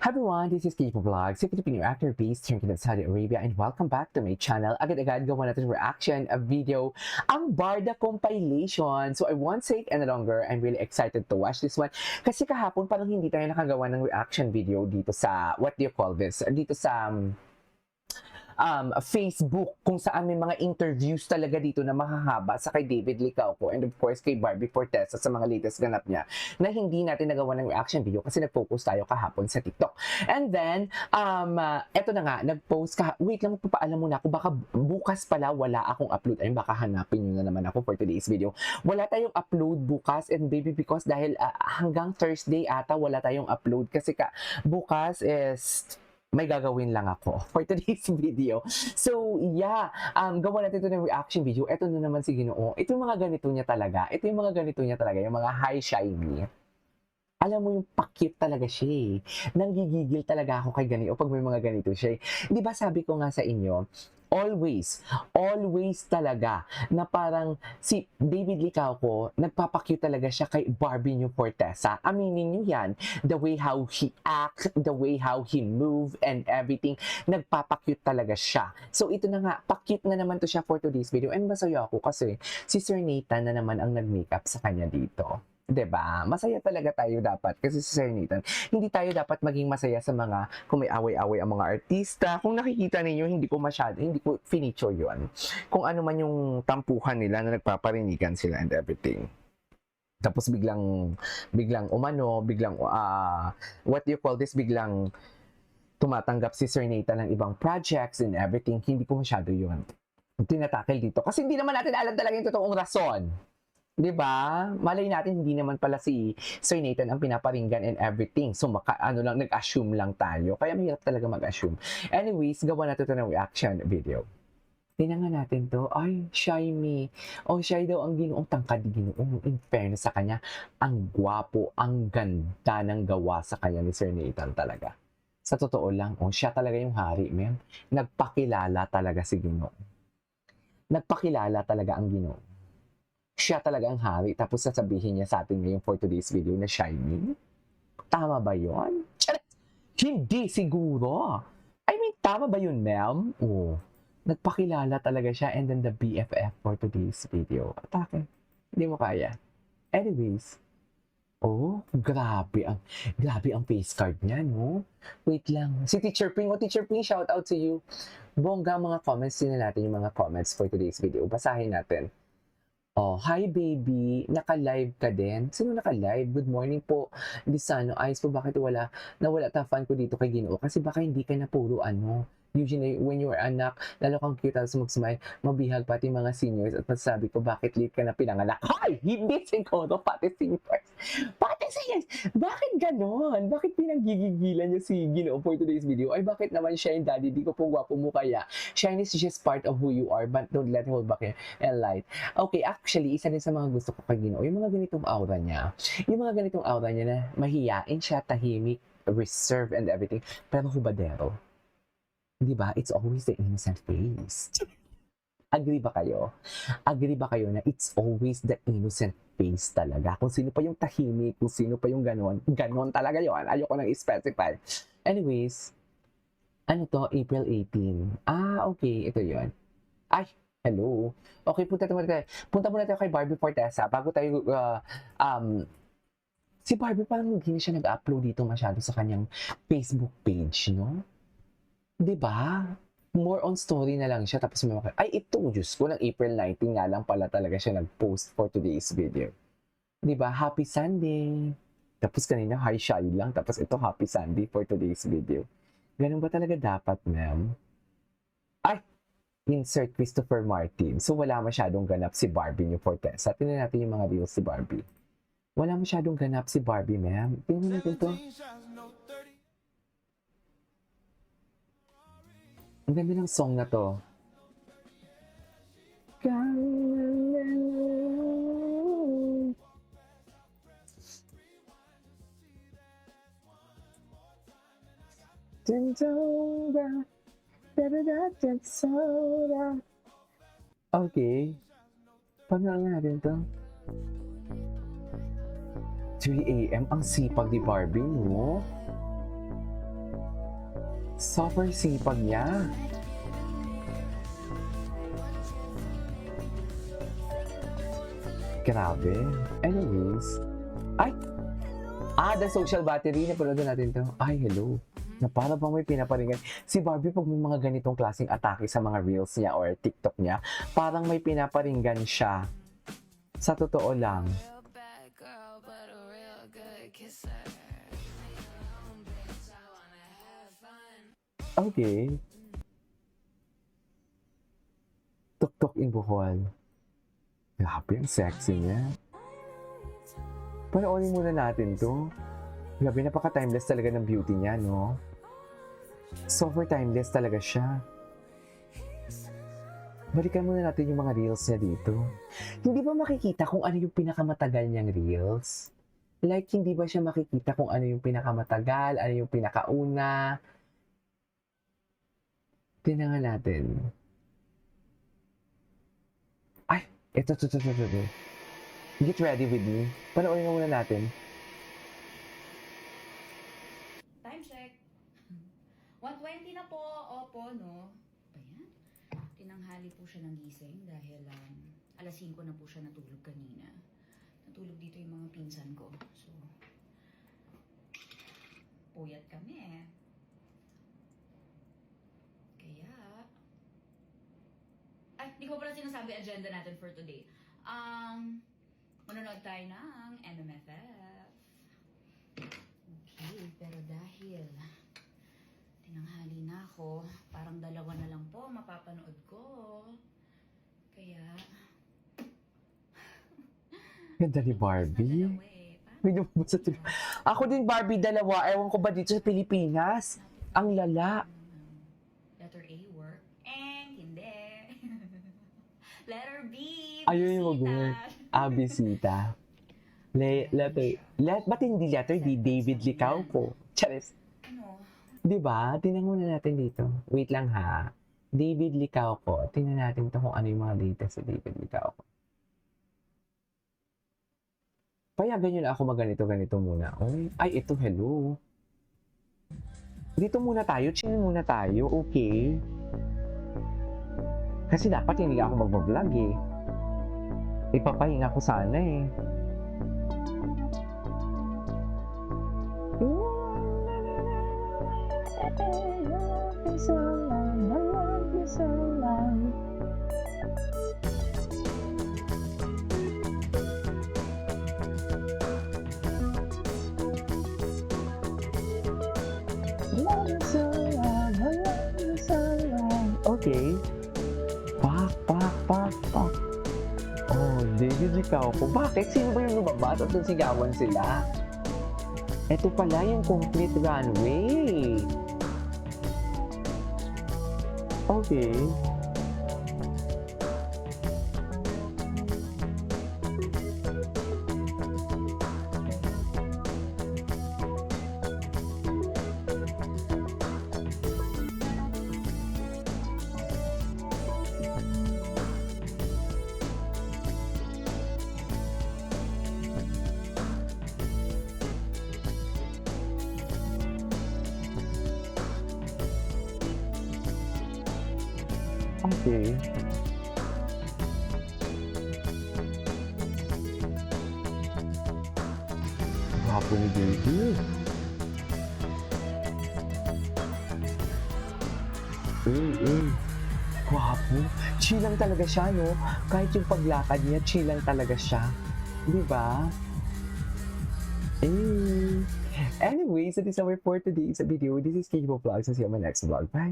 Hi everyone, this is Kipo Vlog, si Filipino actor based here in Saudi Arabia, and welcome back to my channel. Agad-agad gawa natin reaction a video, ang Barda compilation. So I won't say it any longer. I'm really excited to watch this one. Kasi kahapon parang hindi tayo nakagawa ng reaction video dito sa, what do you call this? Dito sa Facebook, kung saan may mga interviews talaga dito na mahahaba sa kay David Licauco and of course kay Barbie Fortesa sa mga latest ganap niya na hindi natin nagawa ng reaction video kasi nag-focus tayo kahapon sa TikTok. And then, eto na nga, nag-post ka, wait lang, magpapaalam muna ako, baka bukas pala wala akong upload. Ayun, baka hanapin nyo na naman ako for today's video. Wala tayong upload bukas and baby because dahil hanggang Thursday ata wala tayong upload kasi bukas is may gagawin lang ako for today's video. So, yeah, gawa natin ito ng reaction video. Ito na naman si Ginoo. Ito yung mga ganito niya talaga. Ito yung mga ganito niya talaga, yung mga high shiny. Alam mo yung pa-cute talaga siya eh. Nanggigigil talaga ako kay Ganito pag may mga ganito siya. Di ba sabi ko nga sa inyo, always talaga na parang si David Licauco, nagpapakute talaga siya kay Barbie New Fortesa. Aminin niyo yan. The way how he acts, the way how he move and everything, nagpapakute talaga siya. So ito na nga, pa-cute na naman to siya for today's video. And masaya ako kasi si Sir Nathan na naman ang nag-makeup sa kanya dito. 'Di ba? Masaya talaga tayo dapat kasi si Sir Nathan, hindi tayo dapat maging masaya sa mga kung may away-away ang mga artista. Kung nakikita ninyo, hindi ko finiture 'yon. Kung ano man yung tampuhan nila na nagpaparinigan sila and everything. Tapos biglang umano, what do you call this, biglang tumatanggap si Sir Nathan ng ibang projects and everything. Hindi ko masyado 'yun tinatakil dito kasi hindi naman natin alam talaga yung totoong rason. 'Di ba? Malay natin hindi naman pala si Sir Nathan ang pinaparinggan and everything. So nag-assume lang tayo. Kaya mahirap talaga mag-assume. Anyways, gawa natin ito ng reaction video. Tingnan nga natin to. Ay, shy me. Oh, shy daw ang Ginoong, tangkad ni Ginoong. In fairness sa kanya, ang gwapo, ang ganda ng gawa sa kanya ni Sir Nathan talaga. Sa totoo lang, siya talaga yung hari, ma'am. Nagpakilala talaga si Ginoo. Nagpakilala talaga ang Ginoo. Siya talaga ang hari, tapos sasabihin niya sa atin ngayon for today's video na shiny? Tama ba yun? Hindi siguro. I mean, tama ba yun, ma'am? Nagpakilala talaga siya and then the BFF for today's video. Atake. Hindi mo kaya. Anyways. Grabe ang face card niya, no? Wait lang. Si Teacher Ping, Teacher Ping, shout out to you. Bongga mga comments din natin yung mga comments for today's video. Basahin natin. Hi baby, naka-live ka din? Sino naka-live? Good morning po. Disano, ayos po, bakit nawala fan ko dito kay Ginoo? Kasi baka hindi ka na puro usually when you're anak, lalo kang cute tapos mag-smile, mabihag pati mga seniors at masasabi ko, bakit late ka na pinanganak? Ay! Hindi siguro, pati seniors. Pati seniors! Bakit ganon? Bakit pinanggigigilan niyo si Ginoo for today's video? Ay, bakit naman siya yung daddy? Di ko po gwapo mo kaya. Shyness is just part of who you are, but don't let it hold back your light. Okay, actually, isa din sa mga gusto ko kay Ginoo, yung mga ganitong aura niya. Yung mga ganitong aura niya na mahiyain siya, tahimik, reserved and everything, pero hubadero. Di ba? It's always the innocent face. Agree ba kayo? Agree ba kayo na it's always the innocent face talaga? Kung sino pa yung tahimik, kung sino pa yung ganon talaga yon. Ayoko nang i-specify. Anyways, ano to? April 18. Okay. Ito yon. Ay, hello. Okay, punta muna tayo kay Barbie Fortesa bago tayo si Barbie parang hindi na siya nag-upload dito masyado sa kanyang Facebook page, no? 'Di ba? More on story na lang siya tapos ito, Diyos ko, ng April 19 nga lang pala talaga siya nag-post for today's video. 'Di ba? Happy Sunday. Tapos kanina hi shy lang tapos ito happy Sunday for today's video. Ganun ba talaga dapat, ma'am? Ay, insert Christopher Martin. So wala masyadong ganap si Barbie New Fortesa. Tingnan natin yung mga reels si Barbie. Wala masyadong ganap si Barbie, ma'am. Tingnan natin to. Ang ganda ng song na to. Okay. Panoorin natin to. 3 AM, ang sipag ni Barbie, no? Super sipag niya. Grabe. Anyways. Ay! The social battery. Napanood na natin to. Ay, hello. Na para bang may pinaparingan. Si Barbie, pag may mga ganitong klaseng atake sa mga reels niya or TikTok niya, parang may pinaparinggan siya. Sa totoo lang. Okay. Tuktok in Bohol. Grabe, ang sexy niya. Panoorin muna natin to. Grabe, napaka-timeless talaga ng beauty niya, no? Super timeless talaga siya. Balikan muna natin yung mga reels niya dito. Hindi ba makikita kung ano yung pinakamatagal niyang reels? Like, hindi ba siya makikita kung ano yung pinakamatagal, ano yung pinakauna? Tingnan nga natin. Ay, ito. Get ready with me. Panoorin na muna natin. Time check. 1:20 na po. Opo, no? Ba yan? Tinanghali po siya ng gising dahil alas 5 na po siya natulog kanina. Natulog dito yung mga pinsan ko. So, puyat kami. Kaya, di ko pala sinasabi agenda natin for today. Manonood tayo ng MMFF. Okay, pero dahil tinanghali na ako, parang 2 na lang po mapapanood ko. Kaya, Ganda ni Barbie. May lumabas sa tuloy. Ako din, Barbie, 2. Ewan ko ba dito sa Pilipinas? Ang lala. letter A, work. And hindi. Letter B, Ayun yung mag-work. Bisita. Ba't hindi letter D? David Licauco. Charis. Ano? Diba? Tingnan muna natin dito. Wait lang ha. David Licauco. Tingnan natin to kung ano yung mga latest sa David Licauco. Payagan nyo na ako ganito muna. Ay, ito, hello. Dito muna tayo. Chill muna tayo. Okay. Kasi dapat hindi ako mag-vlog eh. Ipapahinga ko sana eh. Okay. Pak. Oh, David Licauco. Bakit? Sino ba yung lumabas at sigawan sila? Ito pala yung complete runway. Okay. Okay. Gwapo ni David. Gwapo. Chill lang talaga siya, no? Kahit yung paglakad niya, chill lang talaga siya. Di ba? Anyways, that is our for today sa video. This is Kibo Vlogs. See you on my next vlog. Bye!